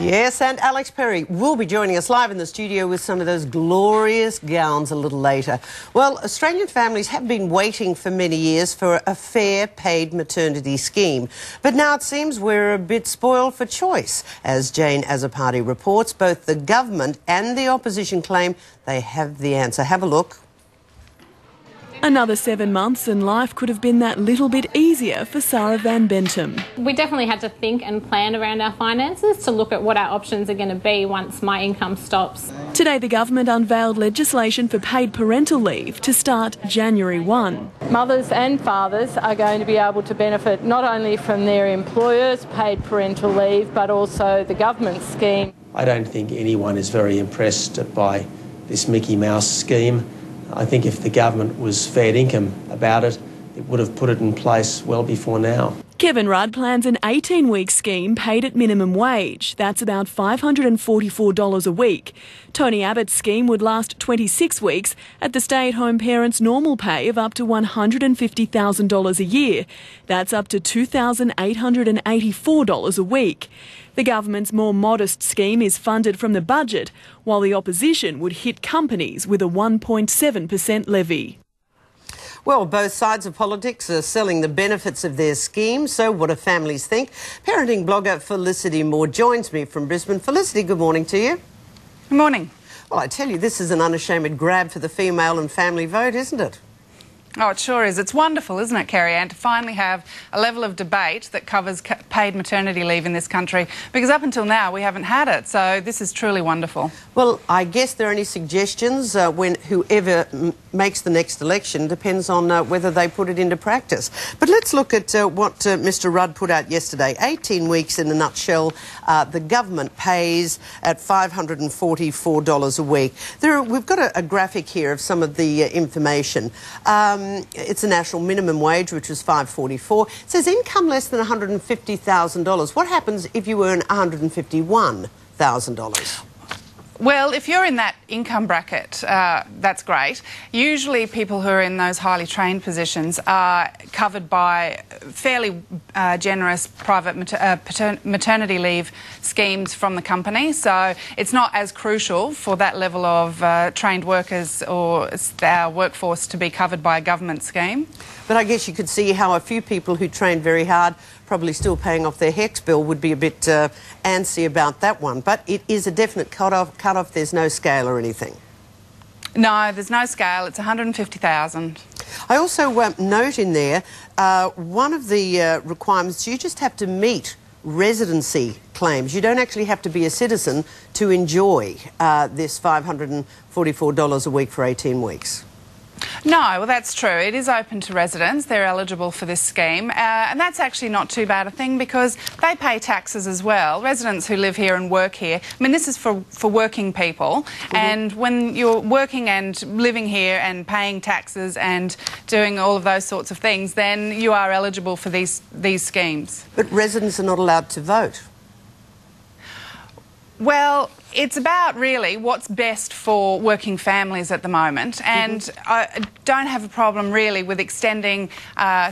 Yes, and Alex Perry will be joining us live in the studio with some of those glorious gowns a little later. Well, Australian families have been waiting for many years for a fair paid maternity scheme. But now it seems we're a bit spoiled for choice. As Jane Azzopardi reports, both the government and the opposition claim they have the answer. Have a look. Another 7 months and life could have been that little bit easier for Sarah Van Bentum. We definitely had to think and plan around our finances to look at what our options are going to be once my income stops. Today the government unveiled legislation for paid parental leave to start January 1. Mothers and fathers are going to be able to benefit not only from their employers' paid parental leave but also the government scheme. I don't think anyone is very impressed by this Mickey Mouse scheme. I think if the government was fair income about it, it would have put it in place well before now. Kevin Rudd plans an 18-week scheme paid at minimum wage. That's about $544 a week. Tony Abbott's scheme would last 26 weeks at the stay-at-home parents' normal pay of up to $150,000 a year. That's up to $2,884 a week. The government's more modest scheme is funded from the budget, while the opposition would hit companies with a 1.7% levy. Well, both sides of politics are selling the benefits of their scheme, so what do families think? Parenting blogger Felicity Moore joins me from Brisbane. Felicity, good morning to you. Good morning. Well, I tell you, this is an unashamed grab for the female and family vote, isn't it? Oh, it sure is. It's wonderful, isn't it, Kerri-anne, to finally have a level of debate that covers paid maternity leave in this country, because up until now we haven't had it, so this is truly wonderful. Well, I guess there are any suggestions when whoever makes the next election depends on whether they put it into practice. But let's look at what Mr Rudd put out yesterday. 18 weeks in a nutshell. The government pays at $544 a week. We've got a graphic here of some of the information. It's a national minimum wage, which was $544. It says income less than $150,000. What happens if you earn $151,000? Well, if you're in that income bracket, that's great. Usually people who are in those highly trained positions are covered by fairly generous private maternity leave schemes from the company, so it's not as crucial for that level of trained workers or our workforce to be covered by a government scheme. But I guess you could see how a few people who trained very hard, probably still paying off their HECS bill, would be a bit antsy about that one. But it is a definite cut-off. There's no scale or anything. No, there's no scale. It's $150,000. I also note in there one of the requirements, you just have to meet residency claims. You don't actually have to be a citizen to enjoy this $544 a week for 18 weeks. No, well, that's true. It is open to residents. They're eligible for this scheme. And that's actually not too bad a thing because they pay taxes as well. Residents who live here and work here. I mean, this is for working people. Mm-hmm. And when you're working and living here and paying taxes and doing all of those sorts of things, then you are eligible for these schemes. But residents are not allowed to vote. Well, it's about really what's best for working families at the moment, and I don't have a problem really with extending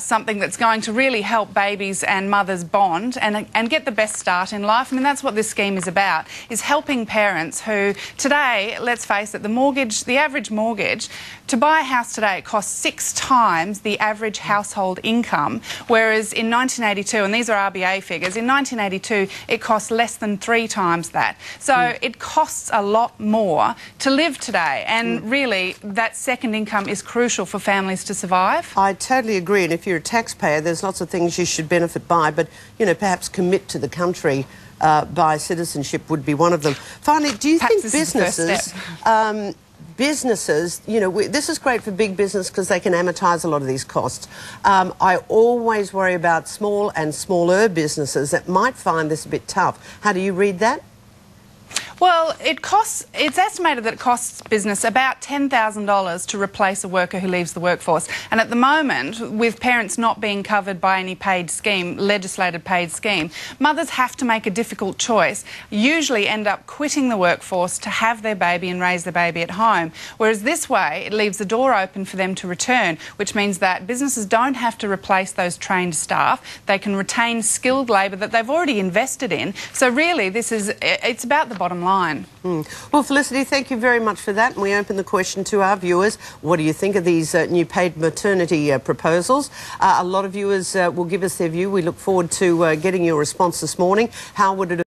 something that's going to really help babies and mothers bond and get the best start in life. I mean, that's what this scheme is about, is helping parents who today, let's face it, the average mortgage, to buy a house today, it costs 6 times the average household income, whereas in 1982, and these are RBA figures, in 1982 it cost less than 3 times that. So it costs a lot more to live today, and really that second income is crucial for families to survive. I totally agree, and if you're a taxpayer, there's lots of things you should benefit by, but, you know, perhaps commit to the country by citizenship would be one of them. Finally, do you think businesses, you know, this is great for big business because they can amortise a lot of these costs. I always worry about small and smaller businesses that might find this a bit tough. How do you read that? Well, it's estimated that it costs business about $10,000 to replace a worker who leaves the workforce. And at the moment, with parents not being covered by any paid scheme, legislated paid scheme, mothers have to make a difficult choice, usually end up quitting the workforce to have their baby and raise their baby at home. Whereas this way, it leaves the door open for them to return, which means that businesses don't have to replace those trained staff. They can retain skilled labour that they've already invested in. So really, it's about the bottom line. Well, Felicity, thank you very much for that. And we open the question to our viewers. What do you think of these new paid maternity proposals? A lot of viewers will give us their view. We look forward to getting your response this morning. How would it